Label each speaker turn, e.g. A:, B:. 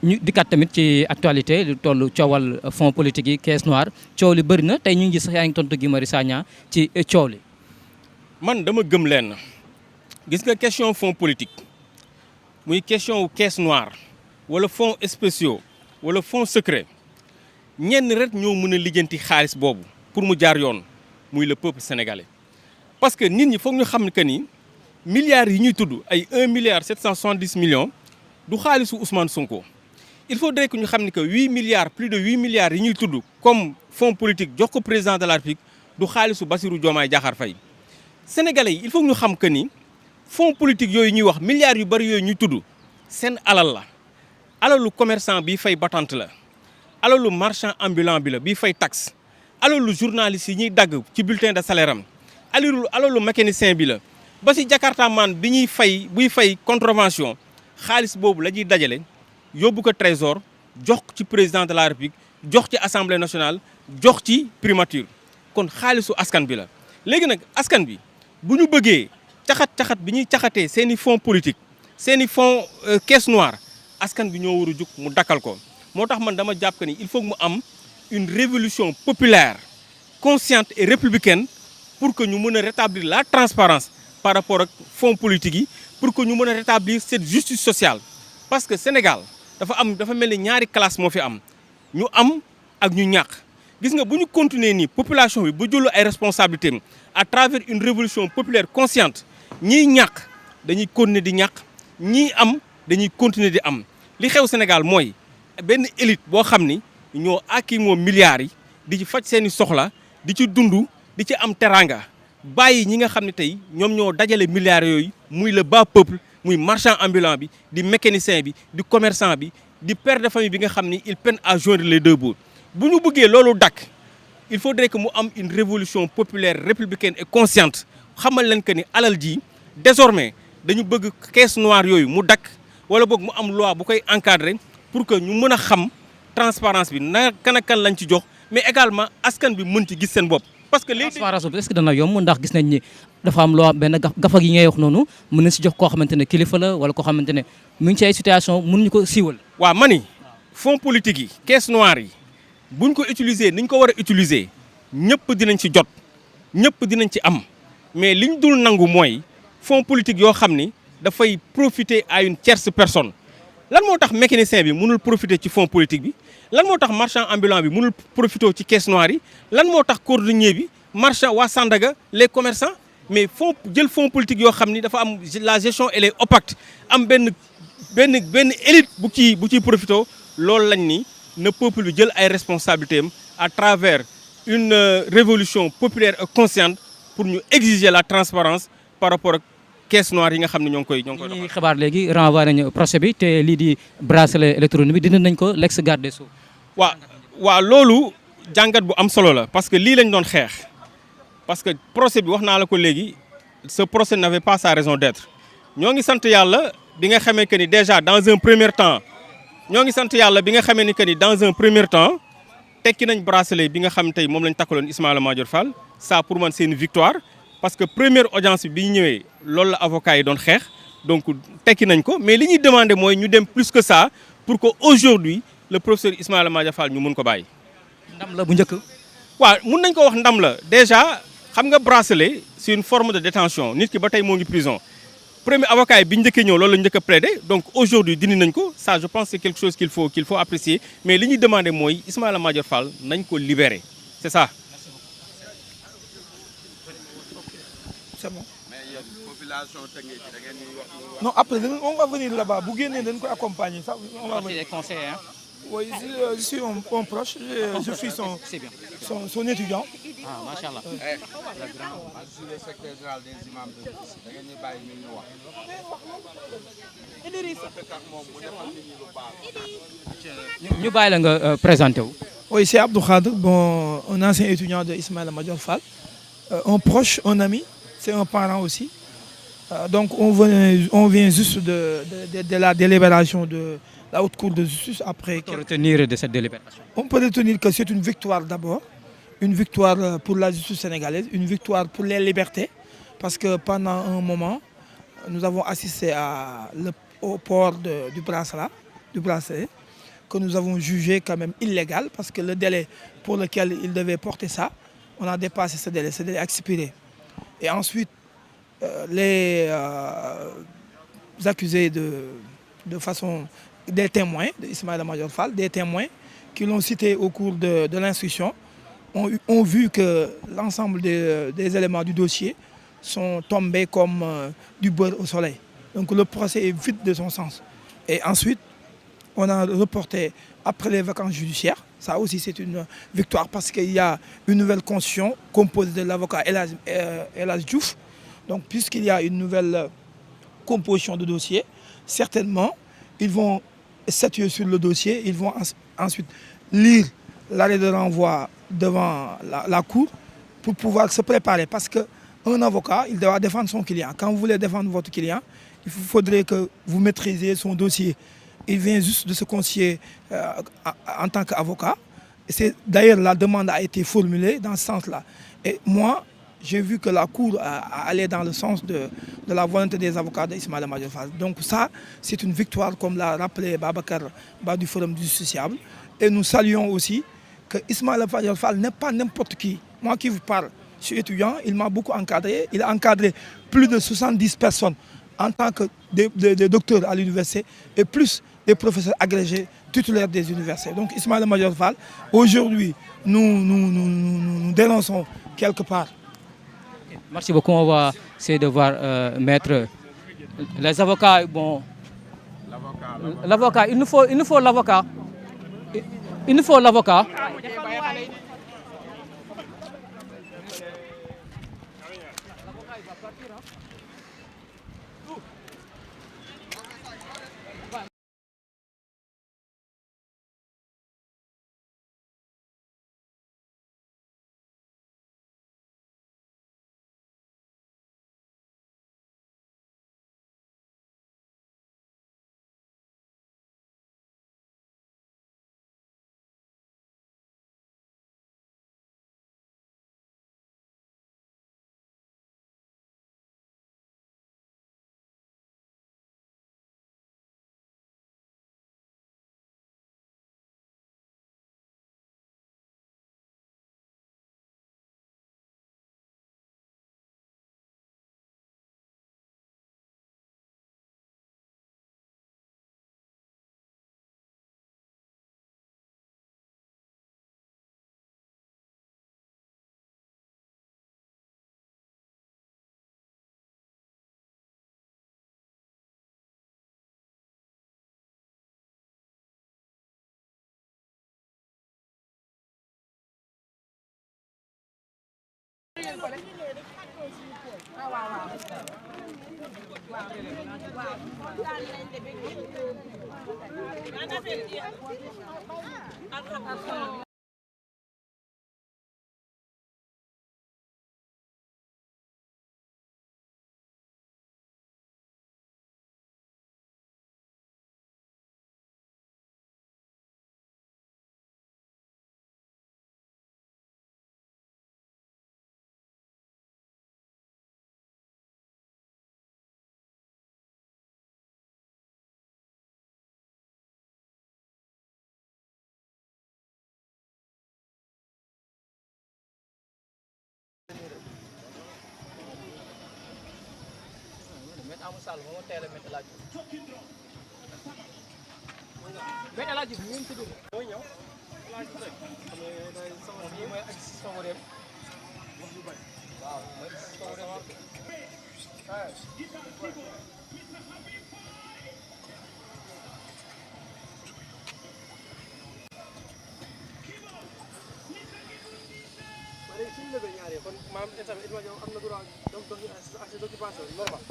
A: ñu dikkaat tamit ci actualité lu toll coowal fonds politique yi caisse noire coow li bëri na tey ñu ngi gis sax yaa ngi tontu Guy Marius Sagna ci coow li.
B: man dama gëm leen gis nga question fonds politique muy question wu caisse noire wala fonds spéciaux wala fonds secret ñenn rek ñoo mën a lijjanti xaalis boobu pour mu jaar yoon muy le peuple sénégalais. parce que nit ñi foog ñu xam que ni milliards yi ñuy tudd ay 1 milliard 770 millions du xaalisu Ousmane Sonko il faudrait que ñu xam ni que 8 milliards plus de 8 milliards yi ñuy tudd comme fonds politique jox ko président de la République du xaalisu Bassirou Diomaye Diakhar Faye. Sénégalais yi il faut ñu xam que ni fonds politique yooyu ñuy wax milliards yu bari yooyu ñuy tudd seen alal la alalu commerçant bi fay batante la alalu marchand ambulant bi la bii fay taxe alalu journaliste yi ñuy dagg ci bulletin de salaire am alalu mécanicien bi la ba si Jakarta man bi ñuy fay buy fay contravention xaalis boobu la ñuy dajale yóbbu ko trésor jox ci président de la République jox ci assemblée nationale jox ci primature kon xaalisu askan bi la. léegi nag askan bi bu ñu bëggee caxat bi ñuy caxatee seen i fonds politique seen i fonds caisse noire askan bi ñoo war a jug mu dakkal ko moo tax man dama jàpp que ni il faut mu am une révolution populaire consciente et républicaine pour que ñu mën a rétablir la transparence par rapport ak fonds politique yi pour que ñu mën a rétablir cette justice sociale parce que Sénégal dafa mel ni ñaari classe moo fi am ñu am ak ñu ñàkk gis nga bu ñu continuer nii population bi bu jëlu ay responsabilités à travers une révolution populaire consciente ñiy ñàkk dañuy continuer di ñàkk ñiy am dañuy continuer di am li xew Sénégal mooy benn élite boo xam ni ñoo àkki moo milliards yi di ci faj seeni soxla di ci dund di ci am teranga bàyyi ñi nga xam ne tey ñoom ñoo dajale milliards yooyu muy le bas peuple muy marchand ambulant bi di mécanicien bi di commerçant bi di père de famille bi nga xam ni il peine à joindre les deux bouts bu ñu bëggee loolu dakk il faudrait que mu am une révolution populaire républicaine et consciente xamal leen que ni alal ji désormais dañu bëgg caisse noire yooyu mu dakk wala boog mu am loi bu koy encadrer pour que ñu mën a xam transparence bi na kan ak kan lañ ci jox mais également askan bi mën ci gis seen bopp parce que léegi
A: transparence bi est-ce que dana yomb ndax gis nañ ni dafa am loo benn gafak yi ngay wax noonu mën na si jox koo xamante ne kilifa la wala koo xamante ne mu ngi ci ay situation mënuñu ko siiwal.
B: waaw mani fonds politique yi caisse noire yi buñ ko utiliser ni ñu ko war a utiliser ñëpp dinañ ci jot ñëpp dinañ ci am mais liñ dul nangu mooy fonds politique yoo xam ni dafay profiter à une tierce personne lan moo tax mécanicien bi mënul profiter ci fonds politique bi lan moo tax marchand ambulant bi mënul profiter ci caisse noire yi lan moo tax cordonnier bi marchand waa Sandaga les commerçants mais jël fonds politique yoo xam ni dafa am la gestion elle est opaque am benn élite bu ciy profiter loolu lañ ni na peuple bi jël ay responsabilités am à travers une révolution populaire et consciente pour ñu exiger la transparence par rapport ak caisse noire yi nga xam ne ñoo ngi koy
A: ñuy xibaar léegi renvoyé nañu procès bi te lii di bracelet électronique bi dindi nañ ko l'ex garde des Sceaux.
B: waaw loolu jàngat bu am solo la parce que lii lañ doon xeex parce que procès bi wax naa la ko léegi ce procès n'avait pas sa raison d'être ñoo ngi sant yàlla bi nga xamee que ni déjà dans un premier temps tekki nañ bracelet bi nga xam tey moom lañ takkaloon Ismaïla Madior Fall ça pour man c'est une victoire parce que première audience bi ñu ñëwee loolu la avocat yi doon xeex donc tekki nañ ko mais li ñuy demandé mooy ñu dem plus que ça pour que aujourd'hui le professeur Ismaïla Madior Fall ñu mun ko bàyyi.
A: ndam la bu njëkk.
B: waaw mun nañ ko wax ndam la déjà xam nga bracelet c'est une forme de détention nit ki ba tey moo ngi prison. premier avocat yi bi ñu njëkkee ñëw loolu la ñu njëkk a plaider donc aujourd'hui dindi nañ ko ça je pense c'est quelque chose qu'il faut apprécier mais li ñuy demander mooy Ismaïla Madior Fall nañ ko libérer c'est ça.
C: c'est bon. mais yéen population Tëngéej da ngeen ñuy wax. non après on va venir là-bas bu génnee dañ koy accompagner ça on va venir. Oui, je suis un proche, je suis son étudiant.
A: Ah, machallah.
C: Le grand, je suis le secrétaire général des imams de Rufisque. Da ngeen ñu bàyyi ñu ñu wax.
A: ñu bàyyi la nga présenté wu.
C: Oui, c'est Abdou Khadr, bon, un ancien étudiant de Ismaïla Madior Fall. Un proche, un ami, c'est un parent aussi. Donc on vient juste de la délibération de la haute cour de justice après.
A: Qu'est-ce qu'on peut retenir de cette délibération?
C: On peut retenir que c'est une victoire d'abord, une victoire pour la justice sénégalaise, une victoire pour les libertés, parce que pendant un moment, nous avons assisté au port du bracelet, du bracelet, que nous avons jugé quand même illégal parce que le délai pour lequel il devait porter ça, on a dépassé ce délai expiré. Et ensuite, les accusés de façon des témoins de Ismaïla Madior Fall, des témoins qui l'ont cité au cours de l'instruction, ont vu que l'ensemble des éléments du dossier sont tombés comme du beurre au soleil. Donc le procès est vide de son sens. Et ensuite, on a reporté après les vacances judiciaires. Ça aussi, c'est une victoire parce qu'il y a une nouvelle constitution composée de l'avocat El Hadj Diouf. Donc, puisqu'il y a une nouvelle composition de dossier, certainement, ils vont statuer sur le dossier. Ils vont ensuite lire l'arrêt de renvoi devant la cour pour pouvoir se préparer. Parce qu'un avocat, il doit défendre son client. Quand vous voulez défendre votre client, il faudrait que vous maîtrisiez son dossier. Il vient juste de se confier en tant qu'avocat. D'ailleurs, la demande a été formulée dans ce sens-là. Et moi, j'ai vu que la Cour allait dans le sens de la volonté des avocats d'Ismaïla Madior Fall. Donc ça, c'est une victoire, comme l'a rappelé Babacar Ba du Forum du Justiciable. Et nous saluons aussi que Ismaïla Madior Fall n'est pas n'importe qui. Moi qui vous parle, je suis étudiant, il m'a beaucoup encadré. Il a encadré plus de 70 personnes en tant que des docteurs à l'université et plus des professeurs agrégés titulaires des universités. Donc Ismaïla Madior Fall, aujourd'hui, nous dénonçons quelque part.
A: Merci beaucoup. On va essayer de voir maître. Les avocats, bon. L'avocat, il nous faut l'avocat. Il nous faut l'avocat. Amadou Sall moo teel a métti laaj mais laaj bi ngeen tudd mooy ñëw laaj bi rek sama yi mooy ak sama réew wax lu bari waaw mooy sama réew suñu lëbee ñaari kon maam état bi am na droit donc accès d'occupation normal